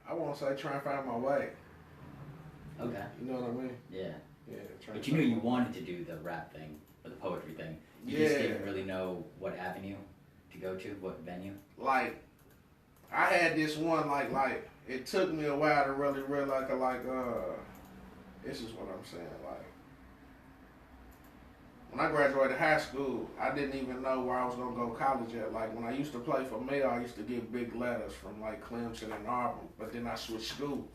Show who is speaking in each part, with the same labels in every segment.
Speaker 1: I won't say try and find my way.
Speaker 2: Okay.
Speaker 1: You know what I mean?
Speaker 2: Yeah.
Speaker 1: Yeah.
Speaker 2: But you knew you wanted to do the rap thing or the poetry thing. You just didn't really know what avenue to go to, what venue.
Speaker 1: Like, I had this one like it took me a while to really realize this is what I'm saying, like when I graduated high school, I didn't even know where I was gonna go college at. Like when I used to play for Mayo, I used to get big letters from like Clemson and Auburn, but then I switched schools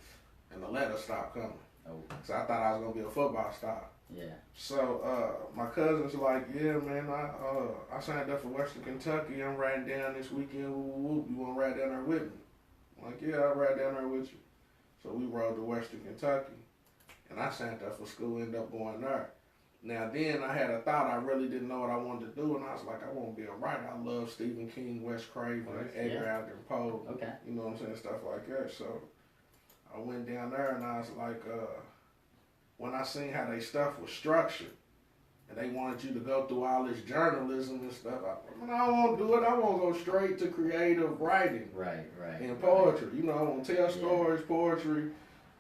Speaker 1: and the letters stopped coming.
Speaker 2: Oh.
Speaker 1: So I thought I was gonna be a football star.
Speaker 2: Yeah.
Speaker 1: So my cousin's like, yeah, man, I signed up for Western Kentucky. I'm riding down this weekend. Whoop, whoop. You want to ride down there with me? I'm like, yeah, I'll ride down there with you. So we rode to Western Kentucky, and I signed up for school. Ended up going there. Now then, I had a thought. I really didn't know what I wanted to do, and I was like, I want to be a writer. I love Stephen King, Wes Craven, Edgar Allan Poe.
Speaker 2: Okay.
Speaker 1: You know what I'm saying? Stuff like that. So I went down there, and I was like, when I seen how they stuff was structured, and they wanted you to go through all this journalism and stuff, I don't want to do it. I want to go straight to creative writing.
Speaker 2: Right.
Speaker 1: And poetry. You know, I want to tell stories, poetry.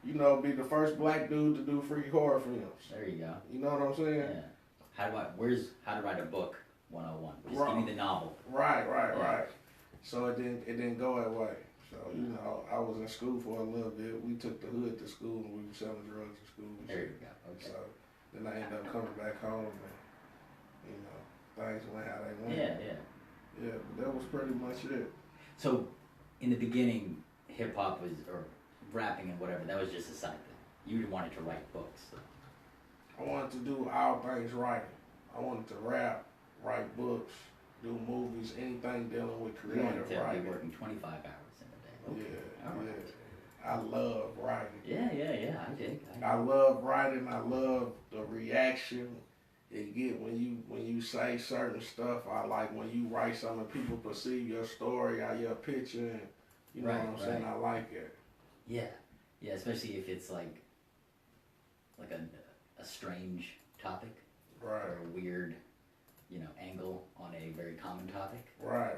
Speaker 1: You know, be the first black dude to do free horror films.
Speaker 2: There you go.
Speaker 1: You know what I'm saying?
Speaker 2: Yeah. How to write a book 101. Just give me the novel.
Speaker 1: Right. So it didn't go that way. So, you know, I was in school for a little bit. We took the hood to school and we were selling drugs in school.
Speaker 2: There you go. Okay.
Speaker 1: So then I ended up coming back home and, you know, things went how they went. Yeah, but that was pretty much it.
Speaker 2: So, in the beginning, hip-hop was, or rapping and whatever, that was just a side thing. You wanted to write books.
Speaker 1: I wanted to do all things writing. I wanted to rap, write books, do movies, anything dealing with creative writing.
Speaker 2: Be working 25 hours in a day. Okay.
Speaker 1: Yeah. I love writing.
Speaker 2: Yeah, I dig.
Speaker 1: I love writing. I love the reaction you get when you say certain stuff. I like when you write something, people perceive your story, how your picture, and you know what I'm saying. I like it.
Speaker 2: Yeah, especially if it's like a strange topic,
Speaker 1: right,
Speaker 2: or a weird, angle on a very common topic.
Speaker 1: Right.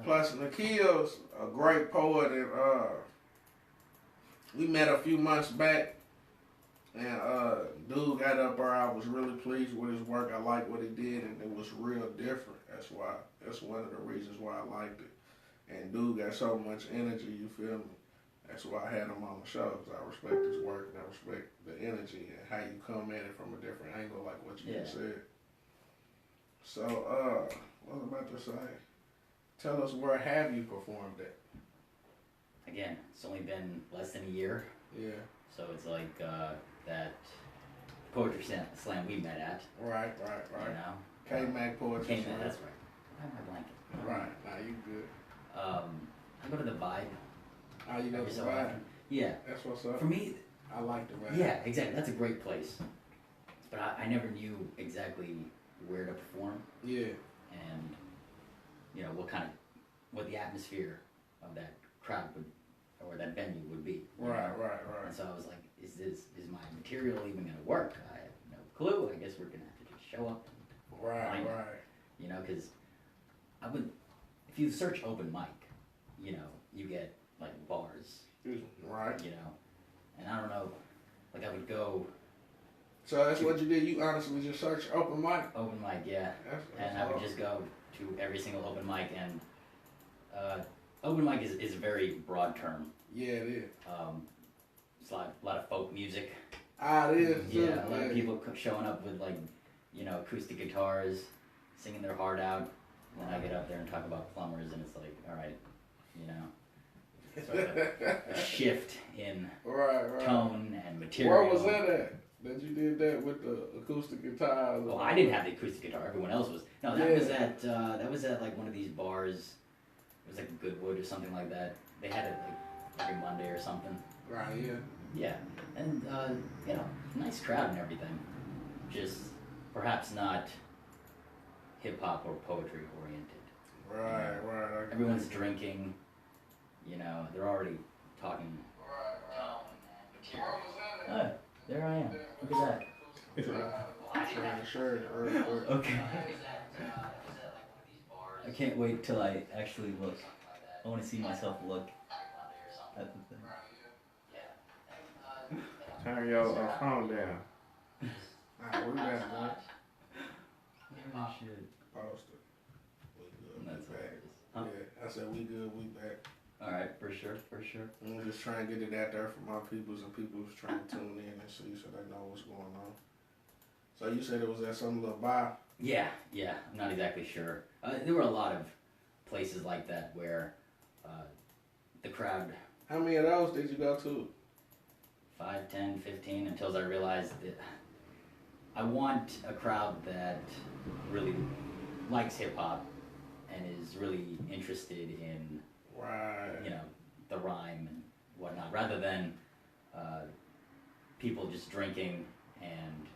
Speaker 1: Plus, Nikil's a great poet, and we met a few months back, and dude got up there. I was really pleased with his work. I liked what he did, and it was real different. That's one of the reasons why I liked it. And dude got so much energy, you feel me? That's why I had him on the show, because I respect his work and I respect the energy and how you come at it from a different angle, like what you just said. So, what was I about to say? Tell us, where have you performed at?
Speaker 2: Again, it's only been less than a year.
Speaker 1: Yeah.
Speaker 2: So it's like that poetry slam we met at.
Speaker 1: Right.
Speaker 2: You know?
Speaker 1: K-Mac Poetry Slam.
Speaker 2: That's right. I have my blanket.
Speaker 1: Right. Nah, you good.
Speaker 2: I go to the Vibe.
Speaker 1: Oh, you go to the Vibe?
Speaker 2: Yeah.
Speaker 1: That's what's up.
Speaker 2: For me,
Speaker 1: I like the Vibe.
Speaker 2: Yeah, exactly. That's a great place. But I never knew exactly where to perform.
Speaker 1: Yeah.
Speaker 2: And, what the atmosphere of that crowd would, or that venue would be.
Speaker 1: Right.
Speaker 2: And so I was like, is my material even going to work? I have no clue. I guess we're going to have to just show up.
Speaker 1: Right.
Speaker 2: Because if you search open mic, you get like bars.
Speaker 1: Right.
Speaker 2: And I don't know, like I would go.
Speaker 1: So that's what you did. You honestly just searched open mic.
Speaker 2: Open mic, yeah. That's I would just go to every single open mic, and open mic is a very broad term.
Speaker 1: Yeah, it is.
Speaker 2: It's a lot of folk music.
Speaker 1: It is.
Speaker 2: Yeah, a lot of people showing up with acoustic guitars, singing their heart out. And then I get up there and talk about plumbers, and it's like, all right, sort of a shift in tone and material.
Speaker 1: Where was that at? That you did that with the acoustic guitar?
Speaker 2: Well, I didn't have the acoustic guitar. Everyone else was. No, that was at like one of these bars. It was like Goodwood or something like that. They had it like every Monday or something.
Speaker 1: Right. Yeah.
Speaker 2: Yeah, and nice crowd and everything. Just perhaps not hip hop or poetry oriented.
Speaker 1: Right.
Speaker 2: Everyone's drinking. They're already talking. Oh, there I am. Look at that.
Speaker 1: Sure.
Speaker 2: Okay. I can't wait till I actually look. I want to see myself look. That's the thing.
Speaker 1: Turn your phone down. Alright, we back, man.
Speaker 2: Oh, shit.
Speaker 1: Post it. We good.
Speaker 2: That's
Speaker 1: We back.
Speaker 2: hilarious. Huh?
Speaker 1: Yeah, I said we good. We back.
Speaker 2: All right, for sure.
Speaker 1: I'm just trying to get it out there for my peoples and people who's trying to tune in and see so they know what's going on. So you said it was at some little bar?
Speaker 2: Yeah. I'm not exactly sure. There were a lot of places like that where the crowd,
Speaker 1: How many of those did you go to?
Speaker 2: 5, 10, 15, until I realized that I want a crowd that really likes hip hop and is really interested in,
Speaker 1: Right.
Speaker 2: you know, the rhyme and whatnot, rather than people just drinking and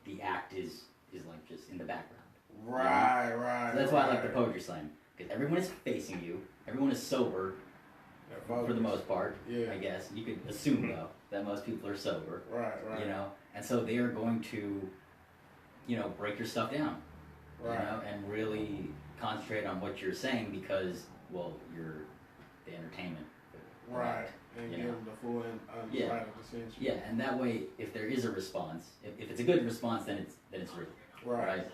Speaker 2: the act is like just in the background.
Speaker 1: Right,
Speaker 2: you know?
Speaker 1: right.
Speaker 2: So that's why I like the poetry slam, because everyone is facing you, everyone is sober for the most part.
Speaker 1: Yeah.
Speaker 2: I guess you could assume though that most people are sober.
Speaker 1: Right.
Speaker 2: You know, and so they are going to, you know, break your stuff down.
Speaker 1: Right.
Speaker 2: You know, and really concentrate on what you're saying because, well, you're the entertainment.
Speaker 1: Right. And
Speaker 2: you
Speaker 1: give
Speaker 2: know.
Speaker 1: them the full undivided attention.
Speaker 2: Yeah, and that way, if there is a response, if it's a good response, then it's real.
Speaker 1: Right.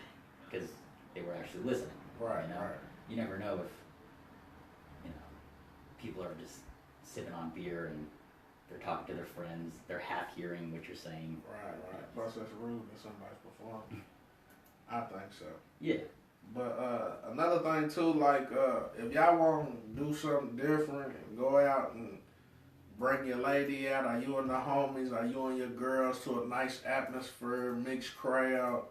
Speaker 2: Because they were actually listening.
Speaker 1: Right.
Speaker 2: You know?
Speaker 1: Right.
Speaker 2: You never know if, you know, people are just sipping on beer and they're talking to their friends, they're half hearing what you're saying.
Speaker 1: Right. Plus, that's rude in somebody's performance. I think so.
Speaker 2: Yeah.
Speaker 1: But another thing too, like if y'all want to do something different and go out and bring your lady out, or you and the homies, or you and your girls to a nice atmosphere, mixed crowd,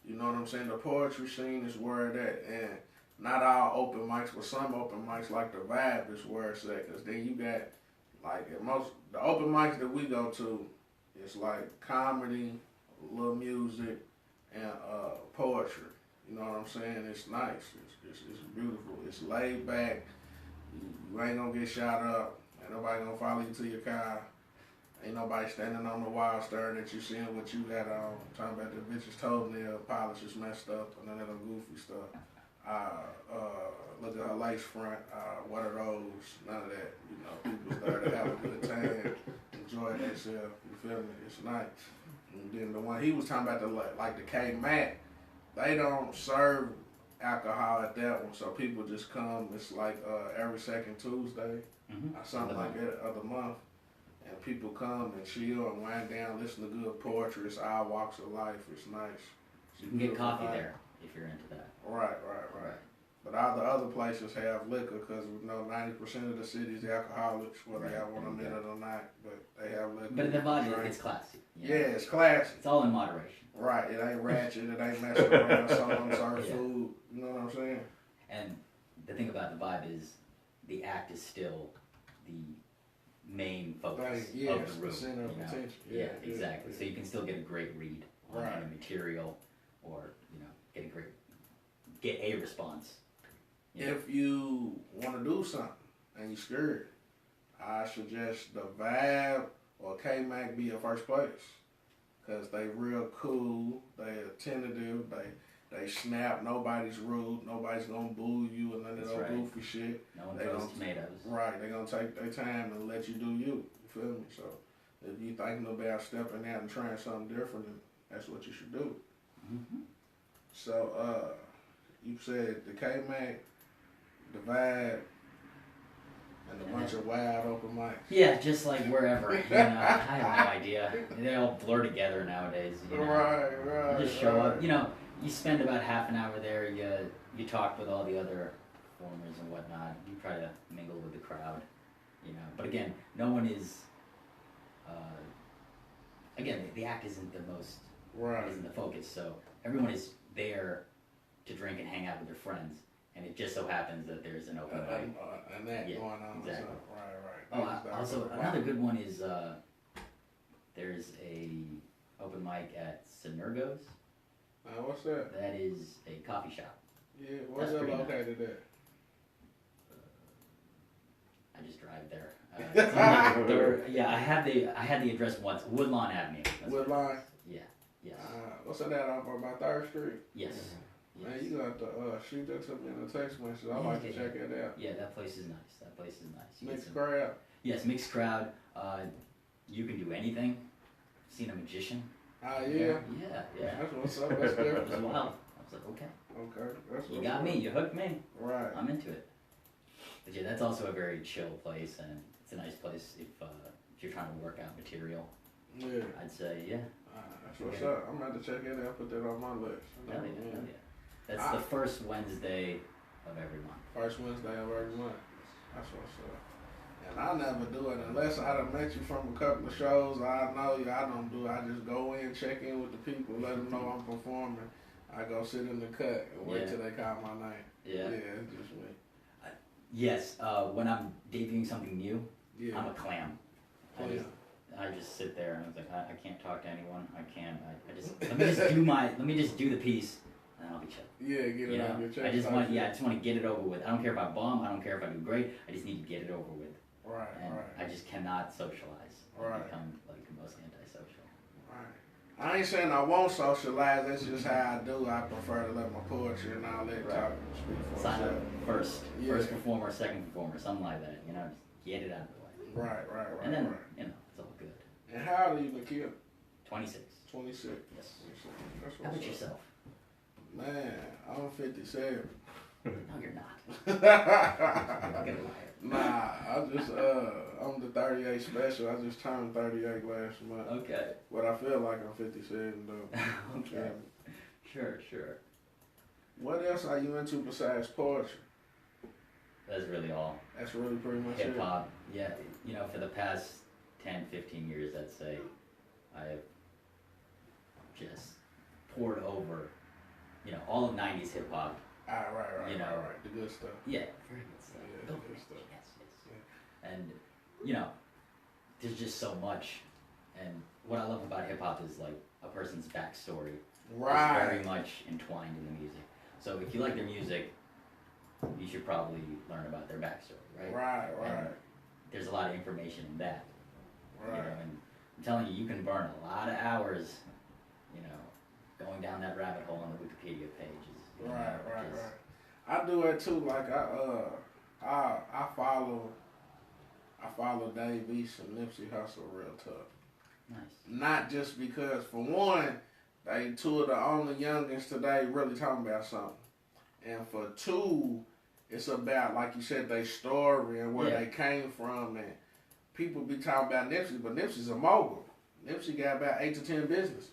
Speaker 1: you know what I'm saying? The poetry scene is where it at, and not all open mics, but some open mics, like the Vibe, is where it's at. Cause then you got like at most the open mics that we go to, it's like comedy, a little music, and poetry. You know what I'm saying? It's nice. It's beautiful. It's laid back. You ain't gonna get shot up. Ain't nobody gonna follow you to your car. Ain't nobody standing on the wall staring at you, seeing what you got on. Talking about the bitch's toenail polish is messed up and none of them goofy stuff. Look at her lace front. What are those? None of that. You know, people's there to have a good time, enjoy themselves. You feel me? It's nice. And then the one he was talking about, the K Mac, they don't serve alcohol at that one, so people just come. It's like every second Tuesday or something like that of the month, and people come and chill and wind down, listen to good poetry. It's all walks of life. It's nice.
Speaker 2: You can get coffee there if you're into that.
Speaker 1: Right. But all the other places have liquor because we know 90% of the city's alcoholics, whether they have one a minute or not, but they have liquor.
Speaker 2: But in the body, it's classy. You know?
Speaker 1: Yeah, it's classy.
Speaker 2: It's all in moderation.
Speaker 1: Right, it ain't ratchet, it ain't messing around, someone serve food, you know what I'm saying?
Speaker 2: And the thing about the Vibe is the act is still the main focus of the room.
Speaker 1: Center of attention.
Speaker 2: Yeah, exactly. So you can still get a great read on
Speaker 1: Right.
Speaker 2: any material, or you know, get a response. You know?
Speaker 1: If you want to do something and you're scared, I suggest the Vibe or K-Mac be your first place. Cause they real cool, they attentive, they snap, nobody's rude, nobody's gonna boo you and none of that goofy shit.
Speaker 2: No one throws tomatoes.
Speaker 1: Right, they gonna take their time and let you do you. You feel me? So if you thinking about stepping out and trying something different, then that's what you should do.
Speaker 2: Mm-hmm.
Speaker 1: So you said the K-Mac, the Vibe, and a bunch of wide open mics.
Speaker 2: Yeah, just like wherever. You know, I have no idea. They all blur together nowadays. You know?
Speaker 1: Right.
Speaker 2: You just show up. You know, you spend about half an hour there. You talk with all the other performers and whatnot. You try to mingle with the crowd. You know, but again, no one is. Again, the act isn't the most.
Speaker 1: Right.
Speaker 2: Isn't the focus. So everyone is there to drink and hang out with their friends. And it just so happens that there's an open mic.
Speaker 1: And that going on.
Speaker 2: Exactly.
Speaker 1: Right.
Speaker 2: Oh, also another good one is there's a open mic at Synergos.
Speaker 1: What's that?
Speaker 2: That is a coffee shop.
Speaker 1: Yeah, where's that located at?
Speaker 2: I just drive there. It's on the I had the address once. Woodlawn Avenue.
Speaker 1: Woodlawn.
Speaker 2: Yeah. Yes.
Speaker 1: What's that out on by 3rd Street?
Speaker 2: Yes. Yes.
Speaker 1: Man, you got to shoot that to me in a text message. I like to check it out.
Speaker 2: Yeah, that place is nice. That place is nice.
Speaker 1: Mixed crowd.
Speaker 2: Yes, mixed crowd. You can do anything. Seen a magician.
Speaker 1: Ah, yeah.
Speaker 2: Yeah.
Speaker 1: That's what's up. That's
Speaker 2: It
Speaker 1: different.
Speaker 2: was wild. I was like, okay.
Speaker 1: Okay, that's
Speaker 2: You
Speaker 1: what's
Speaker 2: got
Speaker 1: up.
Speaker 2: me. You hooked me.
Speaker 1: Right.
Speaker 2: I'm into it. But yeah, that's also a very chill place, and it's a nice place if you're trying to work out material.
Speaker 1: Yeah.
Speaker 2: I'd say, yeah.
Speaker 1: That's what's up. I'm going to check it out. Put that on my list.
Speaker 2: Hell yeah. That's the first Wednesday of every month.
Speaker 1: First Wednesday of every month. That's what's up. And I never do it unless I done met you from a couple of shows. I know you. I don't do it. I just go in, check in with the people, let them know I'm performing. I go sit in the cut and wait till they call my name.
Speaker 2: Yeah.
Speaker 1: Yeah, it's just me.
Speaker 2: Yes, when I'm debuting something new,
Speaker 1: Yeah.
Speaker 2: I'm a clam.
Speaker 1: Clam.
Speaker 2: I just sit there and I was like, I can't talk to anyone. I can't. Let me just do the piece, and then I'll be chill.
Speaker 1: Yeah, get it out of your chest.
Speaker 2: I just want to get it over with. I don't care if I bomb. I don't care if I do great. I just need to get it over with.
Speaker 1: Right,
Speaker 2: and
Speaker 1: right.
Speaker 2: I just cannot socialize.
Speaker 1: Right.
Speaker 2: I become like the most antisocial.
Speaker 1: Right. I ain't saying I won't socialize. That's just how I do. I prefer to let my poetry and all that talk speak for
Speaker 2: Sign up
Speaker 1: itself.
Speaker 2: first performer, second performer, something like that. You know, just get it out of the way.
Speaker 1: Right.
Speaker 2: And then it's all good.
Speaker 1: And how old are you, Nikil?
Speaker 2: 26.
Speaker 1: 26.
Speaker 2: Yes.
Speaker 1: That's
Speaker 2: How about
Speaker 1: what's up.
Speaker 2: yourself?
Speaker 1: Man, I'm 57.
Speaker 2: No, you're not. You're
Speaker 1: Nah, I'm the 38 special. I just turned 38 last month.
Speaker 2: Okay.
Speaker 1: But I feel like I'm 57 though.
Speaker 2: Okay. Sure.
Speaker 1: What else are you into besides poetry?
Speaker 2: That's really all.
Speaker 1: That's really pretty much it.
Speaker 2: Hip hop. Yeah, for the past 10, 15 years, I'd say, I have just poured over, all of 90s hip hop.
Speaker 1: Right. The good stuff.
Speaker 2: Yeah, very good stuff.
Speaker 1: Yeah, the good stuff.
Speaker 2: Yes.
Speaker 1: Yeah.
Speaker 2: And, there's just so much. And what I love about hip hop is like a person's backstory
Speaker 1: Right.
Speaker 2: is very much entwined in the music. So if you like their music, you should probably learn about their backstory, right?
Speaker 1: Right.
Speaker 2: And there's a lot of information in that.
Speaker 1: Right.
Speaker 2: And I'm telling you, you can burn a lot of hours, going down that rabbit hole on the Wikipedia pages.
Speaker 1: Right. I do it too. Like I follow Dave East and Nipsey Hussle real tough.
Speaker 2: Nice.
Speaker 1: Not just because, for one, they two of the only youngins today really talking about something, and for two, it's about, like you said, their story and where they came from, and people be talking about Nipsey, but Nipsey's a mogul. Nipsey got about 8 to 10 businesses.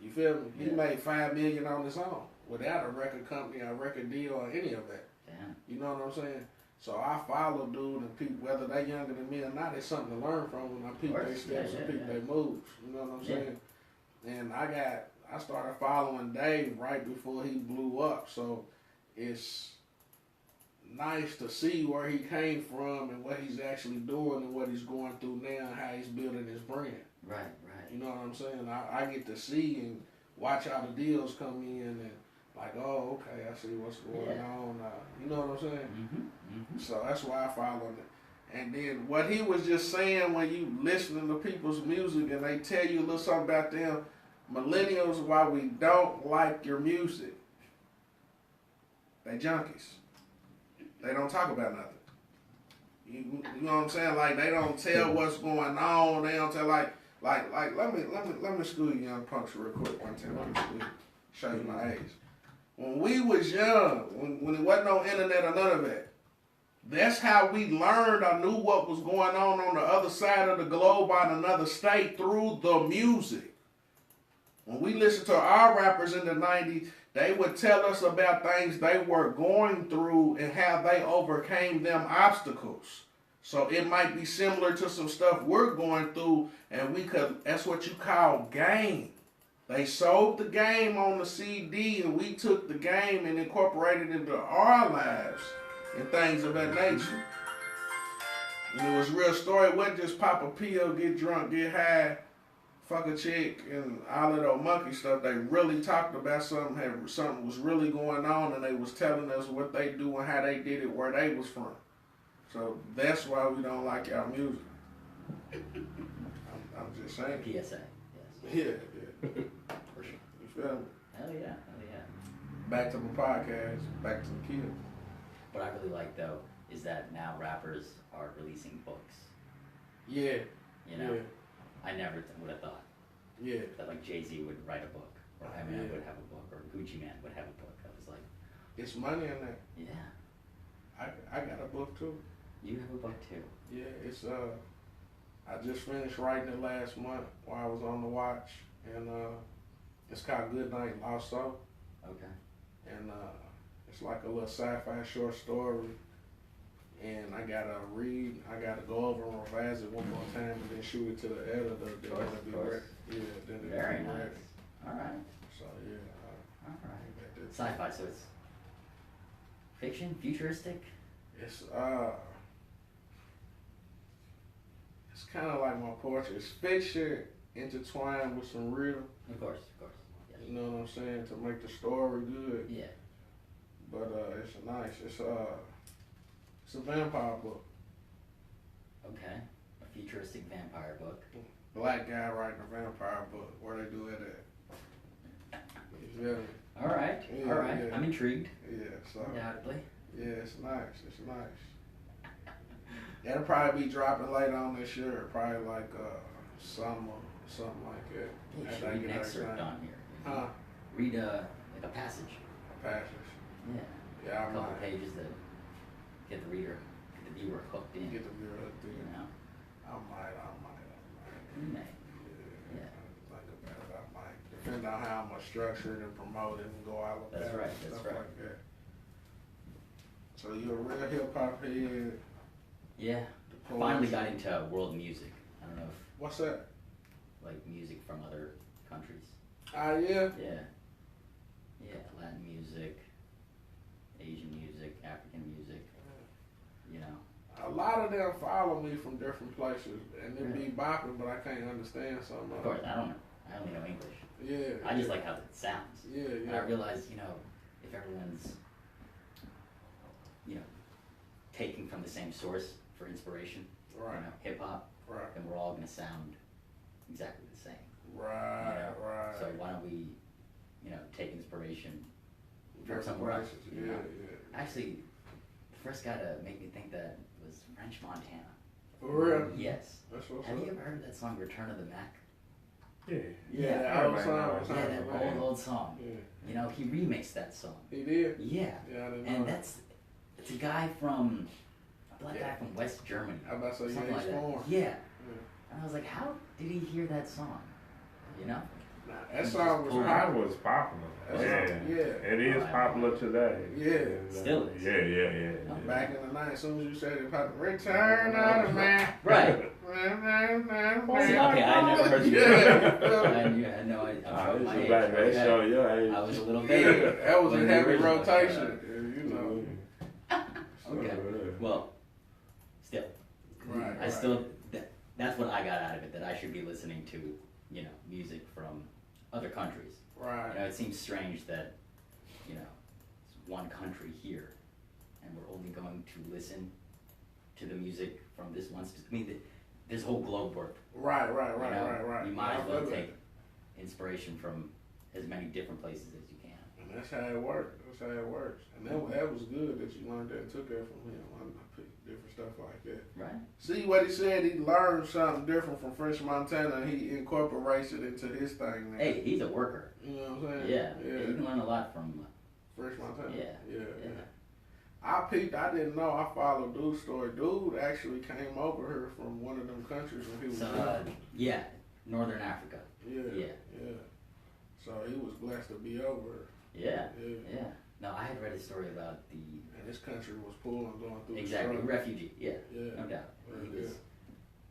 Speaker 1: You feel me? He made $5 million on his own without a record company, a record deal, or any of that.
Speaker 2: Damn.
Speaker 1: You know what I'm saying? So I follow dude and people, whether they younger than me or not, it's something to learn from when I peep their steps and peep their moves. You know what I'm saying? And I started following Dave right before he blew up. So it's nice to see where he came from and what he's actually doing and what he's going through now and how he's building his brand.
Speaker 2: Right.
Speaker 1: You know what I'm saying? I get to see and watch how the deals come in and like, oh, okay, I see what's going on. You know what I'm saying?
Speaker 2: Mm-hmm.
Speaker 1: So that's why I followed it. And then what he was just saying, when you listening to people's music and they tell you a little something about them, millennials, why we don't like your music, they junkies. They don't talk about nothing. You know what I'm saying? Like, they don't tell what's going on. They don't tell like let me school you young punks real quick one time. Let me school you. Show you my age. When we was young, when there wasn't no internet or none of that, that's how we learned or knew what was going on the other side of the globe on another state, through the music. When we listened to our rappers in the 90s, they would tell us about things they were going through and how they overcame them obstacles. So it might be similar to some stuff we're going through, and that's what you call game. They sold the game on the CD, and we took the game and incorporated it into our lives and things of that nature. And it was a real story. It wasn't just pop a pill, get drunk, get high, fuck a chick, and all of that monkey stuff. They really talked about something was really going on, and they was telling us what they do and how they did it, where they was from. So that's why we don't like our music. I'm just saying.
Speaker 2: PSA, yes.
Speaker 1: Yeah.
Speaker 2: For sure.
Speaker 1: You feel me?
Speaker 2: Hell yeah.
Speaker 1: back to my podcast, back to Nikil.
Speaker 2: What I really like though is that now rappers are releasing books.
Speaker 1: Yeah.
Speaker 2: You know,
Speaker 1: Yeah.
Speaker 2: I never would have thought
Speaker 1: Yeah.
Speaker 2: that like Jay-Z would write a book, or Eminem
Speaker 1: Yeah.
Speaker 2: would have a book, or Gucci Man would have a book. I was like,
Speaker 1: It's money in that.
Speaker 2: yeah,
Speaker 1: I got a book too.
Speaker 2: you have a book too.
Speaker 1: Yeah, it's I just finished writing it last month while I was on the watch, and it's called Good Night Lost Soul,
Speaker 2: Okay.
Speaker 1: and it's like a little sci-fi short story, and I gotta go over and revise it one more time, and then shoot it to the editor. Then
Speaker 2: Of
Speaker 1: it'll be
Speaker 2: course.
Speaker 1: ready. Yeah, then it'll
Speaker 2: Very
Speaker 1: be
Speaker 2: nice.
Speaker 1: ready.
Speaker 2: All right.
Speaker 1: So yeah,
Speaker 2: All right.
Speaker 1: I got that.
Speaker 2: Sci-fi, so it's fiction, futuristic.
Speaker 1: It's kind of like my poetry. It's fiction intertwined with some real.
Speaker 2: Of course. Yeah.
Speaker 1: You know what I'm saying, to make the story good.
Speaker 2: Yeah.
Speaker 1: But it's nice. It's a vampire book.
Speaker 2: Okay. A futuristic vampire book.
Speaker 1: Black guy writing a vampire book. Where they do it at? You feel me?
Speaker 2: All right.
Speaker 1: Yeah,
Speaker 2: All right.
Speaker 1: yeah.
Speaker 2: I'm intrigued.
Speaker 1: Yeah. So
Speaker 2: Undoubtedly.
Speaker 1: yeah, it's nice. It's nice. That'll probably be dropping later on this year. Probably like summer, something like that.
Speaker 2: You
Speaker 1: After
Speaker 2: should
Speaker 1: I
Speaker 2: read
Speaker 1: get
Speaker 2: an
Speaker 1: that
Speaker 2: excerpt
Speaker 1: done.
Speaker 2: on here.
Speaker 1: Huh?
Speaker 2: Read like a passage.
Speaker 1: Passage.
Speaker 2: Yeah.
Speaker 1: Yeah,
Speaker 2: A
Speaker 1: I
Speaker 2: couple
Speaker 1: might
Speaker 2: pages that get the viewer hooked in.
Speaker 1: get the view up
Speaker 2: You
Speaker 1: there.
Speaker 2: know.
Speaker 1: I might.
Speaker 2: You may.
Speaker 1: Yeah.
Speaker 2: Yeah.
Speaker 1: Think about it. I might. Depending on how I'm gonna structure it and promote it and go out with
Speaker 2: That's
Speaker 1: that
Speaker 2: right,
Speaker 1: and
Speaker 2: that's
Speaker 1: stuff
Speaker 2: right.
Speaker 1: like that. So you're a real hip hop head.
Speaker 2: Yeah.
Speaker 1: The
Speaker 2: Finally
Speaker 1: poetry.
Speaker 2: got into world music. I don't know if
Speaker 1: What's that?
Speaker 2: like music from other countries.
Speaker 1: Yeah.
Speaker 2: Yeah. Yeah. Latin music, Asian music, African music. You know.
Speaker 1: A lot of them follow me from different places, and they
Speaker 2: Really?
Speaker 1: be bopping, but I can't understand some
Speaker 2: Of
Speaker 1: of
Speaker 2: course,
Speaker 1: it.
Speaker 2: I only know English.
Speaker 1: Yeah.
Speaker 2: I just like how it sounds.
Speaker 1: Yeah,
Speaker 2: And I
Speaker 1: yeah.
Speaker 2: realize, you know, if everyone's, you know, taking from the same source for inspiration,
Speaker 1: Right.
Speaker 2: you know, hip hop,
Speaker 1: Right.
Speaker 2: then we're all gonna sound exactly the same.
Speaker 1: Right.
Speaker 2: You know?
Speaker 1: Right.
Speaker 2: So why don't we, you know, take inspiration from
Speaker 1: Different
Speaker 2: somewhere else?
Speaker 1: places.
Speaker 2: You
Speaker 1: Yeah,
Speaker 2: know?
Speaker 1: yeah.
Speaker 2: Actually, the first guy to make me think that was French Montana.
Speaker 1: For real?
Speaker 2: Yes.
Speaker 1: That's what's
Speaker 2: Have
Speaker 1: up.
Speaker 2: you ever heard that song "Return of the Mac"?
Speaker 3: Yeah.
Speaker 1: Yeah,
Speaker 2: Yeah,
Speaker 1: that old
Speaker 3: everybody
Speaker 1: song.
Speaker 3: knows.
Speaker 1: Sounds
Speaker 2: Yeah, that
Speaker 1: familiar.
Speaker 2: old song.
Speaker 1: Yeah.
Speaker 2: You know, he remixed that song.
Speaker 1: He did?
Speaker 2: Yeah.
Speaker 1: Yeah, I didn't know.
Speaker 2: And
Speaker 1: that.
Speaker 2: it's a guy from, a black
Speaker 1: Yeah.
Speaker 2: guy from West Germany.
Speaker 1: I about to say,
Speaker 2: Something
Speaker 1: yeah,
Speaker 2: like
Speaker 1: he's
Speaker 2: that.
Speaker 1: foreign.
Speaker 2: Yeah. And I was like, how did he hear that song? You know?
Speaker 1: Nah, that song was hot.
Speaker 3: That was popular.
Speaker 1: That's
Speaker 3: Yeah.
Speaker 1: right, yeah.
Speaker 3: It is
Speaker 2: Right.
Speaker 3: popular today.
Speaker 1: Yeah.
Speaker 3: And,
Speaker 2: Still is.
Speaker 3: Yeah.
Speaker 1: Back in the night, as soon as you said it, about to return of the man.
Speaker 2: Right. See, okay, I never heard you. I know, I'm
Speaker 3: Ah,
Speaker 2: showing
Speaker 3: this
Speaker 2: my
Speaker 3: is
Speaker 2: age.
Speaker 3: back. They
Speaker 2: Okay.
Speaker 3: show your age.
Speaker 2: I was a little
Speaker 1: Yeah,
Speaker 2: baby.
Speaker 1: that was
Speaker 2: when
Speaker 1: a
Speaker 2: the
Speaker 1: heavy
Speaker 2: original
Speaker 1: rotation,
Speaker 2: came
Speaker 1: you know.
Speaker 2: Okay. Well, still,
Speaker 1: Right,
Speaker 2: I
Speaker 1: right.
Speaker 2: still, that's what I got out of it, that I should be listening to, you know, music from other countries. You
Speaker 1: Right.
Speaker 2: know, it seems strange that, you know, it's one country here, and we're only going to listen to the music from this one. I mean, this whole globe work.
Speaker 1: Right.
Speaker 2: You know,
Speaker 1: Right.
Speaker 2: you might
Speaker 1: I
Speaker 2: as well
Speaker 1: feel it.
Speaker 2: take inspiration from as many different places as you can.
Speaker 1: And that's how it works. And that was good that you learned that and took that from him. I picked different stuff like that.
Speaker 2: Right?
Speaker 1: See what he said, he learned something different from French Montana and he incorporates it into his thing now.
Speaker 2: Hey, he's a worker.
Speaker 1: You know what I'm saying?
Speaker 2: Yeah. You can learn a lot from.
Speaker 1: French Montana.
Speaker 2: Yeah.
Speaker 1: I peeped, I didn't know, I followed Dude's story. Dude actually came over here from one of them countries when he was
Speaker 2: So,
Speaker 1: young.
Speaker 2: yeah, Northern Africa.
Speaker 1: Yeah. So he was blessed to be over
Speaker 2: Yeah.
Speaker 1: here. Yeah.
Speaker 2: Yeah. No, I had read a story about the
Speaker 1: And this country was poor and going through
Speaker 2: exactly
Speaker 1: the struggle.
Speaker 2: refugee. Yeah,
Speaker 1: Yeah.
Speaker 2: no doubt.
Speaker 1: Very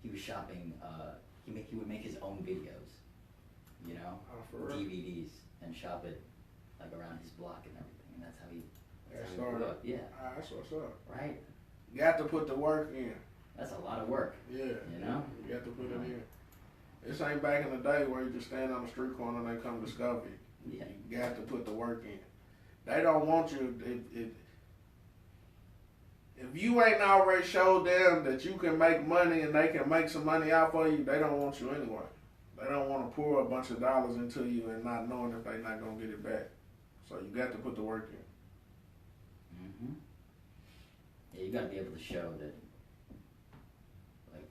Speaker 2: He was shopping. He would make his own videos, you know,
Speaker 1: Oh, for real?
Speaker 2: DVDs, and shop it like around his block and everything, and that's how he
Speaker 1: That
Speaker 2: grew
Speaker 1: started.
Speaker 2: up. Yeah,
Speaker 1: That's what's up.
Speaker 2: right.
Speaker 1: Got to put the work in.
Speaker 2: That's a lot of work.
Speaker 1: Yeah.
Speaker 2: You know?
Speaker 1: You got to put it in. This ain't back in the day where you just stand on the street corner and they come discover you.
Speaker 2: Yeah.
Speaker 1: You got to put the work in. They don't want you. If you ain't already showed them that you can make money and they can make some money out for you, they don't want you anyway. They don't want to pour a bunch of dollars into you and not knowing if they're not going to get it back. So you got to put the work in.
Speaker 2: Yeah, you got to be able to show that, like,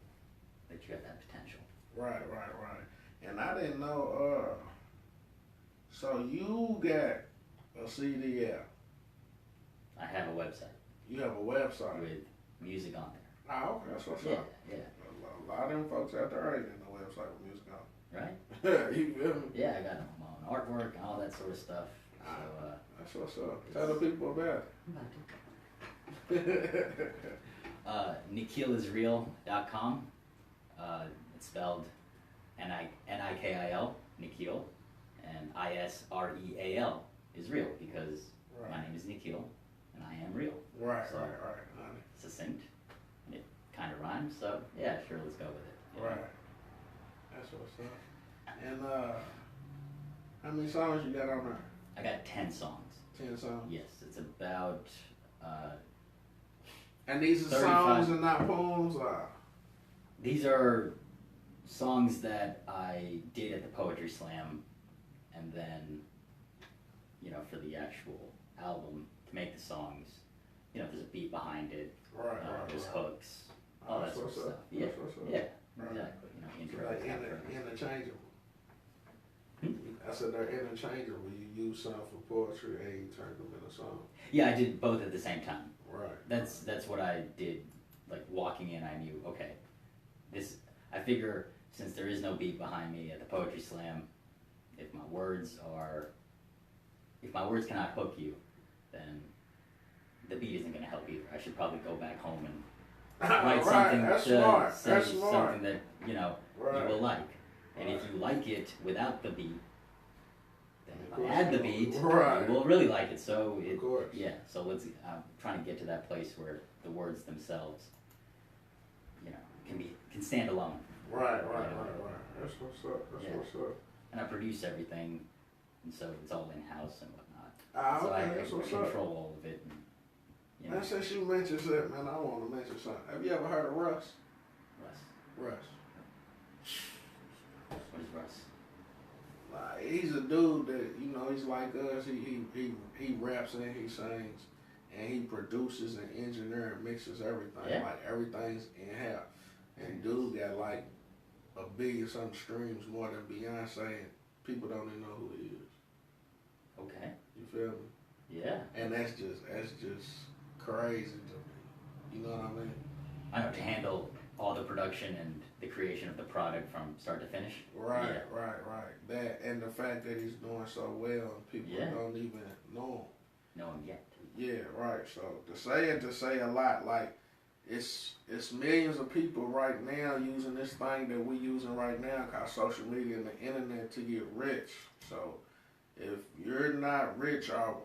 Speaker 2: that you have that potential.
Speaker 1: Right. And I didn't know. So you got a CD out.
Speaker 2: I have a website.
Speaker 1: You have a website
Speaker 2: with music on there.
Speaker 1: Oh, okay, that's what's up.
Speaker 2: Yeah.
Speaker 1: A lot of them folks out there ain't in the website with music on.
Speaker 2: Right?
Speaker 1: You feel me?
Speaker 2: Yeah, I got my own artwork and all that sort of stuff. So,
Speaker 1: that's what's up. Tell the people about it.
Speaker 2: NikilIsReal.com. It's spelled Nikil, Nikil, and Isreal is real because my name is Nikil and I am real.
Speaker 1: Right.
Speaker 2: Succinct, and it kind of rhymes, so yeah, sure, let's go with it.
Speaker 1: Right. That's what's up. And how many songs you got on there?
Speaker 2: I got 10 songs.
Speaker 1: 10 songs?
Speaker 2: Yes, it's about
Speaker 1: and these are
Speaker 2: 35.
Speaker 1: songs and not poems?
Speaker 2: These are songs that I did at the Poetry Slam, and then, for the actual album, to make the songs, there's a beat behind it. There's hooks, all that sort of stuff. Yeah, exactly. Intro,
Speaker 1: like interchangeable. I said they're interchangeable. You use some for poetry and you turn them into songs.
Speaker 2: Yeah, I did both at the same time.
Speaker 1: Right.
Speaker 2: That's what I did. Like walking in, I knew, okay, I figure since there is no beat behind me at the Poetry Slam, if my words cannot hook you, then the beat isn't going to help either. I should probably go back home and write something something that you will like. And if you like it without the beat, then if I add the beat, you will really like it. So so I'm trying to get to that place where the words themselves, can stand alone.
Speaker 1: Right. That's what's up. What's up.
Speaker 2: And I produce everything, and so it's all in house and whatnot. So
Speaker 1: okay,
Speaker 2: I
Speaker 1: that's what's
Speaker 2: control
Speaker 1: up.
Speaker 2: all of it. And,
Speaker 1: Now, since you mentioned that, man, I want to mention something. Have you ever heard of Russ? Russ.
Speaker 2: What is Russ?
Speaker 1: Like, he's a dude that, he's like us. He raps and he sings and he produces and engineers and mixes everything.
Speaker 2: Yeah.
Speaker 1: Like everything's in house. And dude got like 1 billion something streams more than Beyonce, and people don't even know who he is.
Speaker 2: Okay.
Speaker 1: You feel me?
Speaker 2: Yeah.
Speaker 1: And that's just crazy to me. You know what I mean?
Speaker 2: I know, to handle all the production and the creation of the product from start to finish.
Speaker 1: Right. That and the fact that he's doing so well and people don't even know him.
Speaker 2: Know him yet.
Speaker 1: Yeah, right. So to say a lot, like it's millions of people right now using this thing that we using right now called social media and the internet to get rich. So if you're not rich or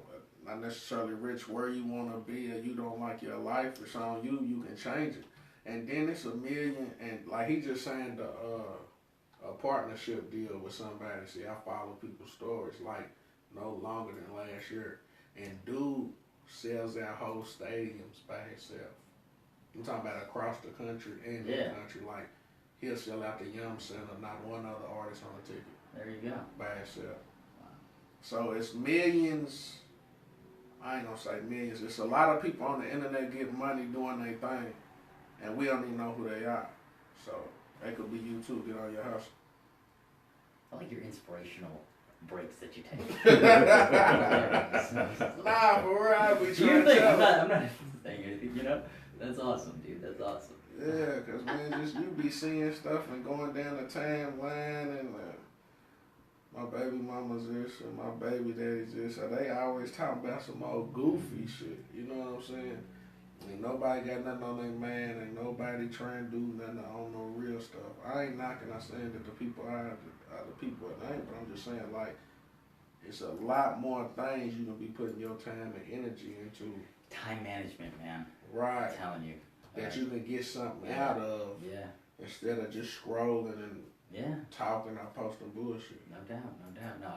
Speaker 1: not necessarily rich where you want to be, or you don't like your life, it's on you. You can change it. And then it's 1 million, and like he just signed a partnership deal with somebody. See, I follow people's stories like no longer than last year, and dude sells out whole stadiums by himself. I'm talking about across the country and in the country. Like he'll sell out the Yum Center, not one other artist on the ticket.
Speaker 2: There you go.
Speaker 1: By himself. Wow. So it's millions. I ain't gonna say millions. It's a lot of people on the internet getting money doing their thing, and we don't even know who they are. So that could be you too. Get on your hustle.
Speaker 2: I like your inspirational breaks that you take.
Speaker 1: Nah, for real, I be
Speaker 2: Do you
Speaker 1: trying
Speaker 2: think
Speaker 1: to
Speaker 2: I'm not saying anything? That's awesome, dude. That's awesome.
Speaker 1: Yeah, cause man, just you be seeing stuff and going down the timeline and my baby mama's this and my baby daddy's this. So they always talking about some old goofy shit. You know what I'm saying? Ain't nobody got nothing on their man. Ain't nobody trying to do nothing on no real stuff. I ain't knocking. I'm saying that the people are the people it ain't, but I'm just saying like it's a lot more things you can be putting your time and energy into.
Speaker 2: Time management, man.
Speaker 1: Right.
Speaker 2: I'm telling you.
Speaker 1: That you can get something out of.
Speaker 2: Yeah.
Speaker 1: Instead of just scrolling and talking or posting bullshit.
Speaker 2: No doubt. No,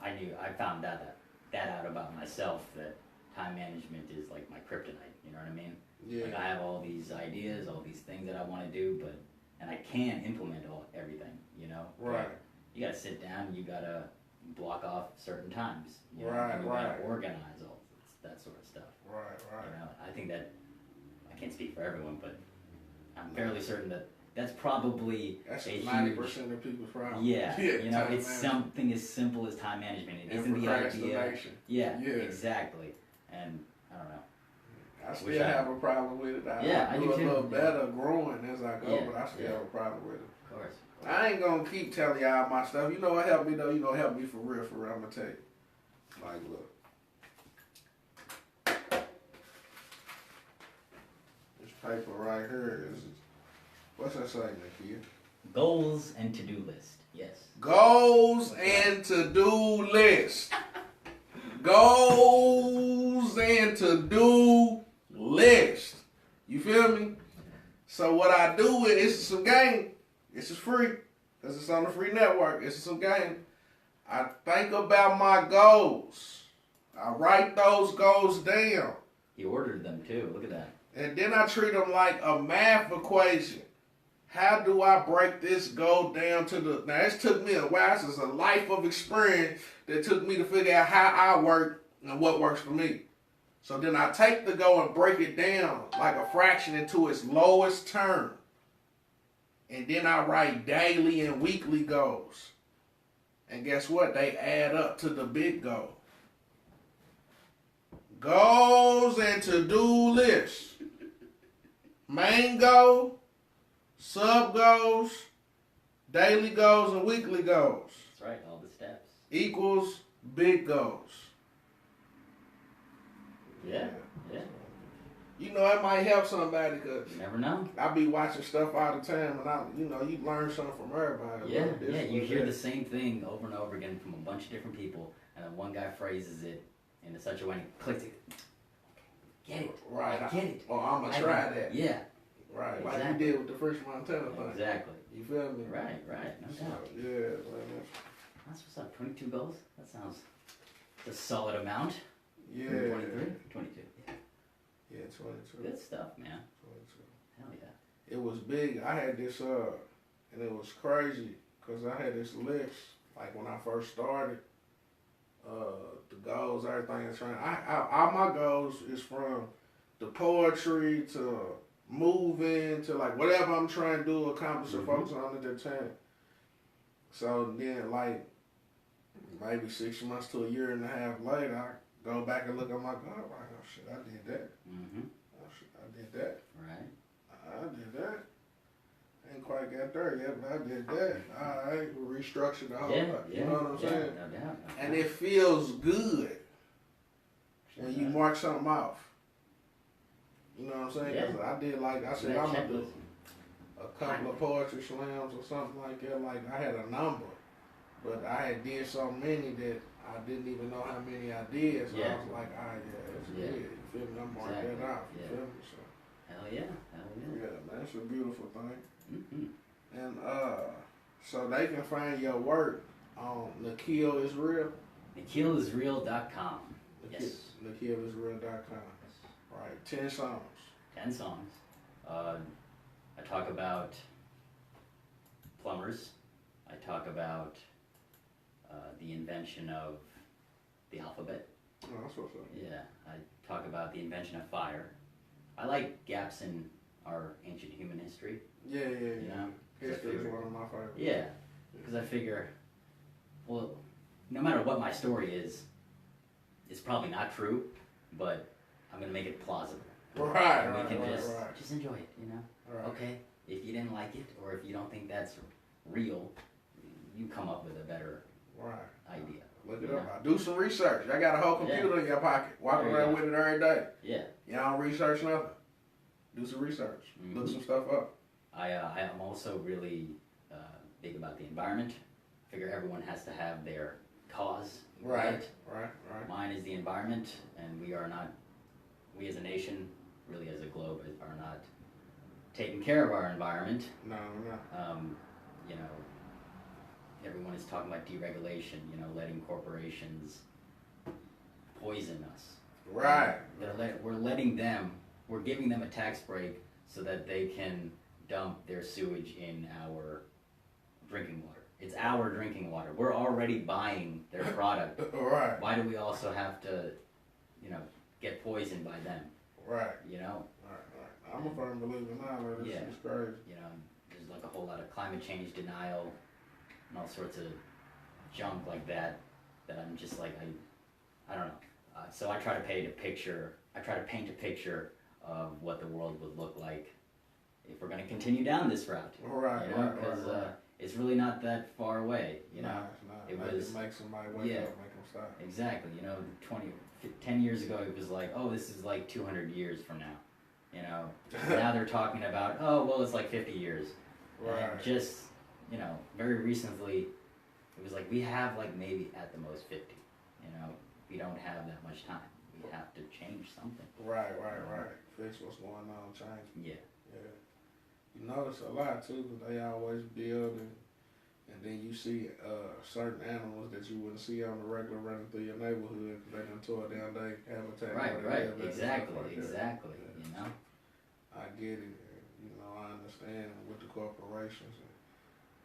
Speaker 2: I found that out about myself, that time management is like my kryptonite, you know what I mean?
Speaker 1: Yeah.
Speaker 2: Like I have all these ideas, all these things that I want to do, and I can implement everything, you know?
Speaker 1: Right.
Speaker 2: But you gotta sit down, you gotta block off certain times. You know,
Speaker 1: Right,
Speaker 2: and you
Speaker 1: right.
Speaker 2: gotta organize all that sort of stuff.
Speaker 1: Right, right.
Speaker 2: You know, I think that I can't speak for everyone, but I'm fairly certain that that's probably
Speaker 1: That's
Speaker 2: a
Speaker 1: 90% of people's problem.
Speaker 2: Yeah, you know,
Speaker 1: time
Speaker 2: it's
Speaker 1: management.
Speaker 2: something as simple as time management. It
Speaker 1: And
Speaker 2: isn't the idea.
Speaker 1: procrastination.
Speaker 2: Yeah,
Speaker 1: Yeah.
Speaker 2: exactly. And I don't know.
Speaker 1: I still
Speaker 2: Wish I-
Speaker 1: have a problem with it.
Speaker 2: I
Speaker 1: do
Speaker 2: do
Speaker 1: a
Speaker 2: too.
Speaker 1: little better growing as I go,
Speaker 2: Yeah,
Speaker 1: but I still
Speaker 2: yeah.
Speaker 1: have a problem with it.
Speaker 2: Of course.
Speaker 1: I ain't gonna keep telling y'all my stuff. You know what helped me though? You know, help me for real, for real. I'm gonna tell you. Like, look. This paper right here is, what's that say, Nikil?
Speaker 2: Goals and to-do list. Yes.
Speaker 1: Goals and to-do list. Goals and to-do list. You feel me? So what I do with it's some game. This is free. Because it's on the free network. It's some game. I think about my goals. I write those goals down.
Speaker 2: He ordered them too. Look at that.
Speaker 1: And then I treat them like a math equation. How do I break this goal down to the... Now, it took me a while. This is a life of experience that took me to figure out how I work and what works for me. So then I take the goal and break it down like a fraction into its lowest term. And then I write daily and weekly goals. And guess what? They add up to the big goal. Goals and to-do lists. Main goal, sub goals, daily goals, and weekly goals
Speaker 2: That's right. All the steps.
Speaker 1: equals big goals.
Speaker 2: Yeah. Yeah.
Speaker 1: You know, it might help somebody because
Speaker 2: You never know.
Speaker 1: I be watching stuff all the time, and you learn something from everybody.
Speaker 2: Yeah.
Speaker 1: Look, this,
Speaker 2: Yeah. You
Speaker 1: look
Speaker 2: hear
Speaker 1: that.
Speaker 2: the same thing over and over again from a bunch of different people, and then one guy phrases it in such a way and clicks it. Get it.
Speaker 1: Right.
Speaker 2: I get it.
Speaker 1: Well, I'm going to try that.
Speaker 2: Yeah.
Speaker 1: Right. Like
Speaker 2: Exactly.
Speaker 1: you did with the French Montana thing.
Speaker 2: Exactly.
Speaker 1: You feel me?
Speaker 2: Right. Right. No
Speaker 1: So,
Speaker 2: doubt.
Speaker 1: yeah, man.
Speaker 2: That's what's up. 22 goals. That sounds a solid amount.
Speaker 1: Yeah.
Speaker 2: 23. 22. Yeah.
Speaker 1: Yeah, 22.
Speaker 2: Good stuff, man.
Speaker 1: 22.
Speaker 2: Hell yeah.
Speaker 1: It was big. I had this, and it was crazy because I had this list, like when I first started, the goals, everything. All my goals is from the poetry to moving to like whatever I'm trying to do, accomplish or focus on at that time. So then, like, maybe 6 months to a year and a half later, I go back and look at my goal. Like, oh shit, I did that.
Speaker 2: Mm-hmm.
Speaker 1: Oh shit, I did that.
Speaker 2: Right.
Speaker 1: I did that. Ain't quite got there yet, but I did that. Alright, restructured the whole
Speaker 2: Yeah.
Speaker 1: lot.
Speaker 2: Yeah.
Speaker 1: You know what I'm saying?
Speaker 2: No doubt. No
Speaker 1: And
Speaker 2: doubt.
Speaker 1: it feels good
Speaker 2: Sure
Speaker 1: when you
Speaker 2: does.
Speaker 1: mark something off. You know what I'm saying? 'Cause I did like, I said,
Speaker 2: That
Speaker 1: I'm going to do
Speaker 2: checklist.
Speaker 1: a couple of poetry slams or something like that. Like, I had a number, but I had did so many that I didn't even know how many I did. So I
Speaker 2: Yeah.
Speaker 1: was like, yeah, it's
Speaker 2: Yeah.
Speaker 1: good. You feel me? I'm marking
Speaker 2: Exactly.
Speaker 1: that out. You
Speaker 2: Yeah.
Speaker 1: feel me? So,
Speaker 2: Hell yeah. Hell yeah.
Speaker 1: yeah, man, it's a beautiful thing.
Speaker 2: Mm-hmm.
Speaker 1: And so they can find your work on Nikil is Real.
Speaker 2: NikilIsReal.com. Yes.
Speaker 1: NikilIsReal.com. Right, 10 songs.
Speaker 2: 10 songs. I talk about plumbers. I talk about the invention of the alphabet.
Speaker 1: Oh, that's what's up.
Speaker 2: Yeah. I talk about the invention of fire. I like gaps in our ancient human history.
Speaker 1: Yeah.
Speaker 2: You know? 'Cause I
Speaker 1: History is
Speaker 2: figure-
Speaker 1: one of my favorites.
Speaker 2: Yeah. Because I figure, well, no matter what my story is, it's probably not true, but I'm going to make it plausible.
Speaker 1: Right,
Speaker 2: And we
Speaker 1: right,
Speaker 2: can
Speaker 1: right.
Speaker 2: just enjoy it, you know?
Speaker 1: Right.
Speaker 2: Okay, if you didn't like it, or if you don't think that's real, you come up with a better
Speaker 1: Right.
Speaker 2: idea.
Speaker 1: Look it
Speaker 2: Yeah.
Speaker 1: up. Do some research. I got a whole computer in your pocket. Walk
Speaker 2: There you
Speaker 1: around
Speaker 2: go.
Speaker 1: with it every day.
Speaker 2: Yeah.
Speaker 1: You don't research nothing. Do some research.
Speaker 2: Mhm.
Speaker 1: Look some stuff up.
Speaker 2: I am also really big about the environment. I figure everyone has to have their cause.
Speaker 1: Right.
Speaker 2: Mine is the environment, and we as a nation, really as a globe, are not taking care of our environment.
Speaker 1: No, we're not.
Speaker 2: You know, everyone is talking about deregulation, you know, letting corporations poison us.
Speaker 1: Right.
Speaker 2: We're giving them a tax break so that they can dump their sewage in our drinking water. It's our drinking water. We're already buying their product.
Speaker 1: Right.
Speaker 2: Why do we also have to, get poisoned by them?
Speaker 1: Right.
Speaker 2: Right.
Speaker 1: I'm a firm believer now, man. This is crazy.
Speaker 2: There's like a whole lot of climate change denial and all sorts of junk like that I'm just like, I don't know. So I try to paint a picture of what the world would look like if we're going to continue down this route.
Speaker 1: Right.
Speaker 2: Because it's really not that far away,
Speaker 1: No, it's not.
Speaker 2: It
Speaker 1: make somebody wake up, make them stop.
Speaker 2: Exactly. 10 years ago it was like, oh, this is like 200 years from now. Now they're talking about, oh, well, it's like 50 years.
Speaker 1: Right.
Speaker 2: And just, very recently, it was like we have like maybe at the most 50. We don't have that much time. We have to change something.
Speaker 1: Right. Fix what's going on, change.
Speaker 2: Yeah.
Speaker 1: You notice a lot too, because they always build and then you see certain animals that you wouldn't see on the regular running through your neighborhood because they done tore down their habitat.
Speaker 2: Right. Exactly.
Speaker 1: Yeah. I get it. I understand with the corporations and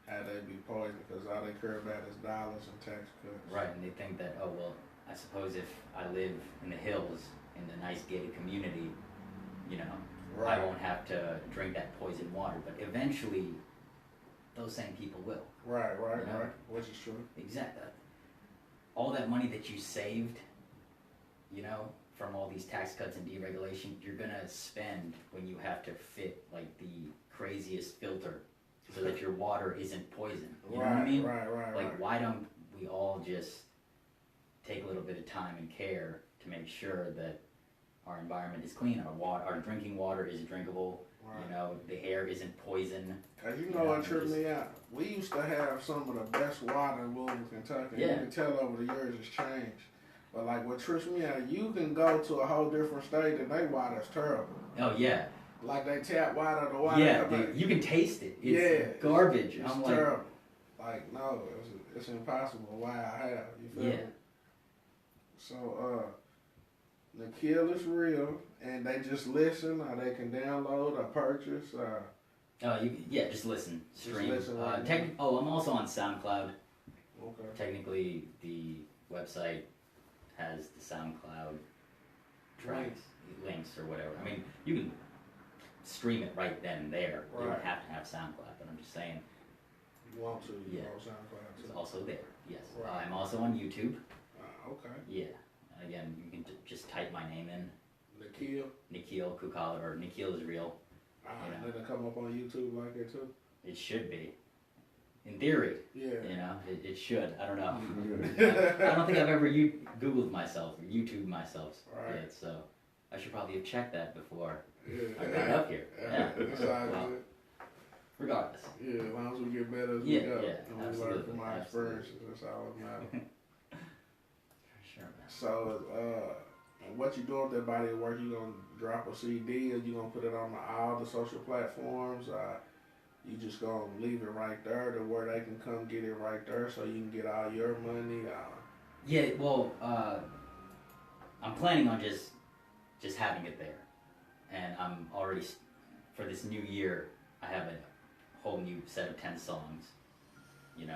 Speaker 1: how they be poisoned because all they care about is dollars and tax cuts.
Speaker 2: Right, and they think that, oh, well, I suppose if I live in the hills in the nice gated community,
Speaker 1: Right.
Speaker 2: I won't have to drink that poisoned water. But eventually, those same people will.
Speaker 1: Right. Which is true.
Speaker 2: Exactly. All that money that you saved, from all these tax cuts and deregulation, you're gonna spend when you have to fit like the craziest filter so that your water isn't poisoned. You know what I mean?
Speaker 1: Right.
Speaker 2: Like, why don't we all just take a little bit of time and care to make sure that our environment is clean, our drinking water is drinkable,
Speaker 1: Right.
Speaker 2: the air isn't poison.
Speaker 1: Cause what tripped me out? We used to have some of the best water in Louisville, Kentucky.
Speaker 2: Yeah.
Speaker 1: You can tell over the years it's changed. But like what trips me out, you can go to a whole different state and their water is terrible.
Speaker 2: Oh yeah.
Speaker 1: Like they tap water, the water.
Speaker 2: Yeah, you can taste it. It's garbage.
Speaker 1: It's
Speaker 2: I'm
Speaker 1: terrible. Like no, it's impossible. Why I have, you feel me? So Nikil is real, and they just listen, or they can download or purchase.
Speaker 2: Just listen, stream.
Speaker 1: listen right
Speaker 2: I'm also on SoundCloud.
Speaker 1: Okay.
Speaker 2: Technically, the website has the SoundCloud tracks, links or whatever. I mean, you can stream it right then and there.
Speaker 1: Right.
Speaker 2: You don't have to have SoundCloud, but I'm just saying.
Speaker 1: You want to? You
Speaker 2: Yeah.
Speaker 1: want SoundCloud too?
Speaker 2: It's also there. Yes.
Speaker 1: Right.
Speaker 2: I'm also on YouTube.
Speaker 1: Okay.
Speaker 2: Yeah. Again, you can just type my name in. Nikil Kukala, or Nikil is real.
Speaker 1: Did it come up on YouTube like that too?
Speaker 2: It should be. In theory.
Speaker 1: Yeah.
Speaker 2: It should. I don't know. I don't think I've ever Googled myself or YouTubed myself yet, so I should probably have checked that before I got up here. Yeah.
Speaker 1: That's all good.
Speaker 2: Regardless.
Speaker 1: Yeah, as long as we get better as we go. And we learn from our experiences, that's all that matters.
Speaker 2: Sure, man.
Speaker 1: So, what you doing with that body of work? You gonna drop a CD, or you gonna put it on all the social platforms? You just gonna leave it right there to where they can come get it right there, so you can get all your money?
Speaker 2: Yeah, well, I'm planning on just having it there, and I'm already for this new year. I have a whole new set of 10 songs, and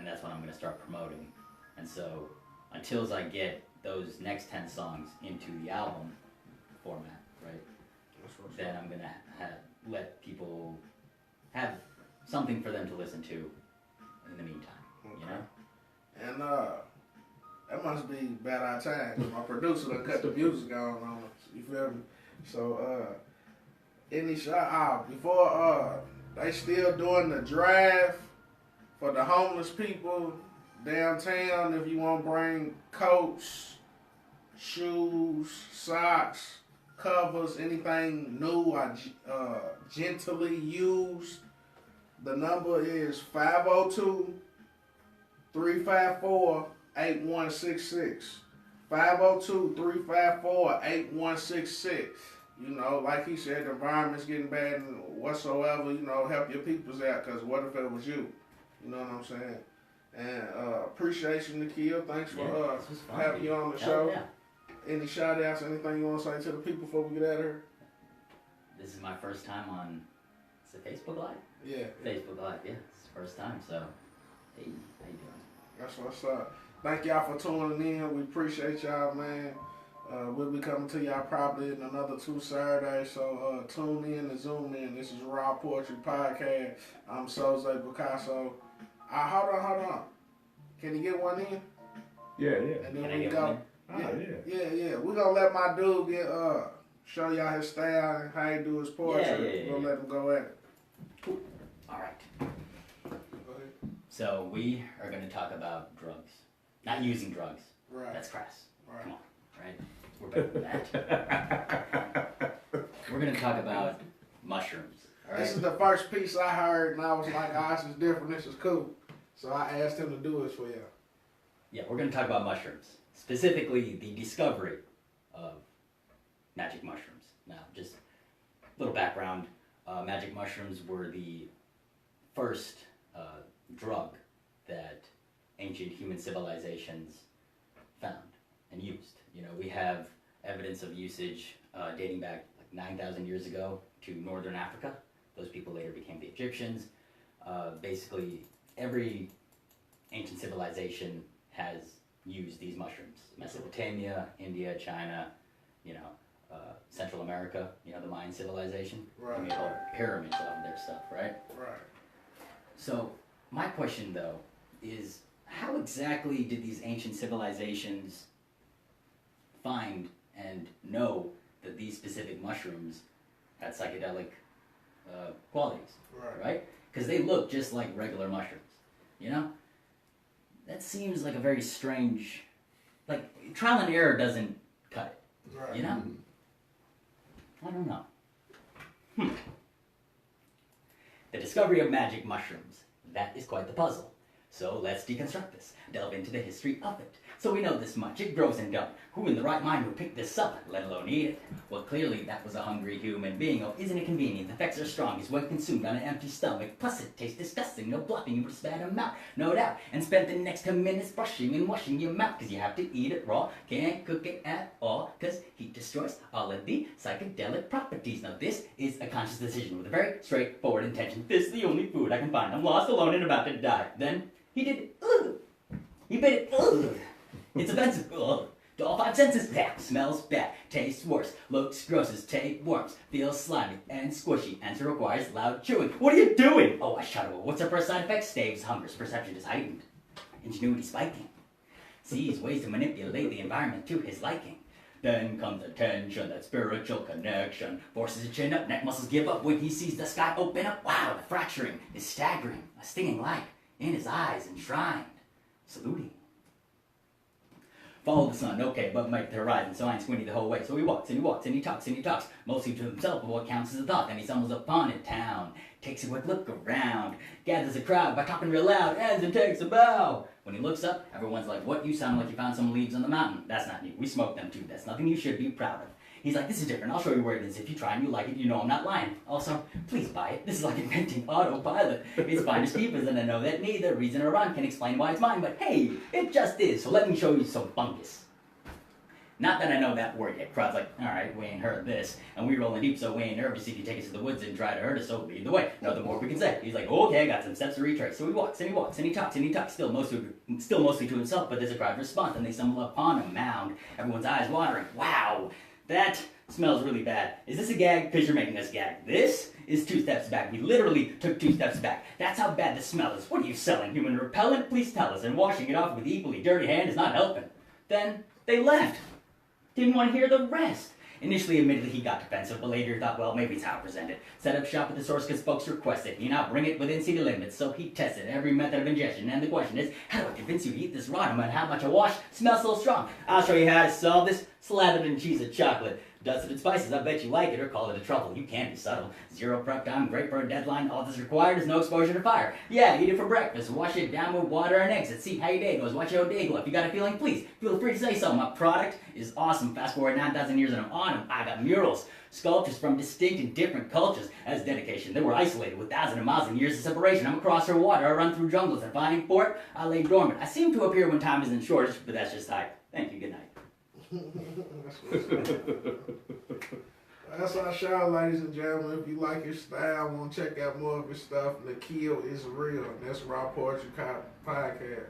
Speaker 2: that's what I'm gonna start promoting. And so, until I get those next 10 songs into the album format, right? Then I'm gonna let people have something for them to listen to in the meantime,
Speaker 1: And that must be bad our time. My producer done cut the music on us. You feel me? So any shout out before they still doing the draft for the homeless people downtown. If you want to bring coats, shoes, socks, covers, anything new or gently used, the number is 502-354-8166. 502-354-8166. Like he said, the environment's getting bad and whatsoever, help your peoples out, because what if it was you? You know what I'm saying? And appreciate you, Nikil. Thanks for having you on the show.
Speaker 2: Yeah.
Speaker 1: Any shout outs, anything you want to say to the people before we get out of here?
Speaker 2: This is my first time on, is it Facebook Live?
Speaker 1: Yeah.
Speaker 2: Facebook Live, yeah. It's the first time, so Hey, how you doing?
Speaker 1: That's what's up. Thank y'all for tuning in. We appreciate y'all, man. We'll be coming to y'all probably in another 2 Saturdays. So tune in and zoom in. This is Raw Poetry Podcast. I'm Soze Picasso. Hold on. Can you get one in?
Speaker 3: Yeah.
Speaker 1: And then
Speaker 2: Can I
Speaker 1: we
Speaker 2: get
Speaker 1: go.
Speaker 2: one
Speaker 1: Yeah. We're gonna let my dude get show y'all his style and how he do his poetry. We're gonna let him go at it.
Speaker 2: Cool. All right.
Speaker 1: Go ahead.
Speaker 2: So we are going to talk about drugs. Not using drugs.
Speaker 1: Right.
Speaker 2: That's crass.
Speaker 1: Right.
Speaker 2: Come on, right? We're better than that. We're going to talk about mushrooms. All right.
Speaker 1: This is the first piece I heard, and I was like, this is different, this is cool. So I asked him to do it for you.
Speaker 2: Yeah, we're going to talk about mushrooms. Specifically, the discovery of magic mushrooms. Now, just a little background. Magic mushrooms were the first drug that ancient human civilizations found and used. You know, we have evidence of usage dating back like 9,000 years ago to northern Africa. Those people later became the Egyptians. Basically, every ancient civilization has used these mushrooms. Mesopotamia, India, China, Central America, the Mayan civilization.
Speaker 1: Right.
Speaker 2: They made all pyramids out of their stuff, right?
Speaker 1: Right.
Speaker 2: So, my question though is, how exactly did these ancient civilizations find and know that these specific mushrooms had psychedelic qualities, right? Because they look just like regular mushrooms, That seems like a very strange, trial and error doesn't cut it,
Speaker 1: Right.
Speaker 2: I don't know. The discovery of magic mushrooms. That is quite the puzzle. So let's deconstruct this, delve into the history of it. So we know this much, it grows in dung. Who in the right mind would pick this up, let alone eat it? Well, clearly that was a hungry human being. Oh, isn't it convenient? The effects are strongest when consumed on an empty stomach. Plus it tastes disgusting, no bluffing, you would spat them out, no doubt. And spend the next 10 minutes brushing and washing your mouth, cause you have to eat it raw. Can't cook it at all, cause heat destroys all of the psychedelic properties. Now this is a conscious decision with a very straightforward intention. This is the only food I can find. I'm lost, alone, and about to die. Then he did, ugh. He bit it, ugh. It's offensive, ugh. To all 5 senses, that smells bad, tastes worse, looks gross as tapeworms, feels slimy and squishy, and requires loud chewing. What are you doing? Oh, I shudder. What's the first side effect? Staves hunger's perception is heightened. Ingenuity spiking. Sees ways to manipulate the environment to his liking. Then comes attention, that spiritual connection. Forces his chin up, neck muscles give up when he sees the sky open up. Wow, the fracturing is staggering. A stinging light in his eyes enshrined. Saluting. Follow the sun, okay, but make the horizon, so I ain't squinty the whole way. So he walks, and he walks, and he talks, mostly to himself of what counts as a thought. Then he stumbles upon a town, takes a quick look around, gathers a crowd by talking real loud, ends and takes a bow. When he looks up, everyone's like, what, you sound like you found some leaves on the mountain. That's not new, we smoked them too, that's nothing you should be proud of. He's like, this is different, I'll show you where it is. If you try and you like it, you know I'm not lying. Also, please buy it. This is like inventing autopilot. It's finders keepers, and I know that neither reason or rhyme can explain why it's mine, but hey, it just is, so let me show you some fungus. Not that I know that word yet. Crowd's like, alright, we ain't heard this. And we rolling deep, so we ain't nervous if you take us to the woods and try to hurt us, so lead the way. Nothing more we can say. He's like, okay, I got some steps to retrace. So he walks, and he walks, and he talks, still mostly to himself, but there's a crowd response, and they stumble upon a mound. Everyone's eyes watering. Wow, that smells really bad. Is this a gag? Because you're making us gag. This is 2 steps back. We literally took 2 steps back. That's how bad the smell is. What are you selling? Human repellent? Please tell us. And washing it off with equally dirty hand is not helping. Then they left. Didn't want to hear the rest. Initially, admittedly, he got defensive, but later thought, well, maybe it's how I present it. Set up shop at the source because folks requested. You now bring it within city limits. So he tested every method of ingestion. And the question is, how do I convince you to eat this raw no matter how much I wash? Smells so strong. I'll show you how to solve this. Slathered in cheese and chocolate. Dusted in spices, I bet you like it, or call it a truffle. You can be subtle. 0 prep time, great for a deadline. All that's required is no exposure to fire. Yeah, eat it for breakfast. Wash it down with water and eggs. Let's see how your day goes. Watch your day go. If you got a feeling, please feel free to say so. My product is awesome. Fast forward 9,000 years and I'm on them. I got murals, sculptures from distinct and different cultures. As dedication, they were isolated with thousands of miles and years of separation. I'm across her water. I run through jungles and finding port. I lay dormant. I seem to appear when time is in shortage, but that's just hype. Thank you. Good night.
Speaker 1: That's what's up. That's our show, ladies and gentlemen. If you like his style, want to check out more of his stuff, Nikil is real. And that's Raw Poetry Podcast.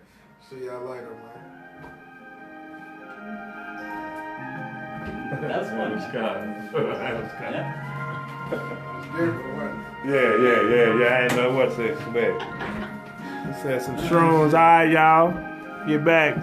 Speaker 1: See y'all later, man.
Speaker 2: That was fun.
Speaker 3: That was kind. That was kind.
Speaker 2: Yeah.
Speaker 1: It's different, wasn't it?
Speaker 3: Yeah. I didn't know what to expect. He said some shrooms. All right, y'all. Get back.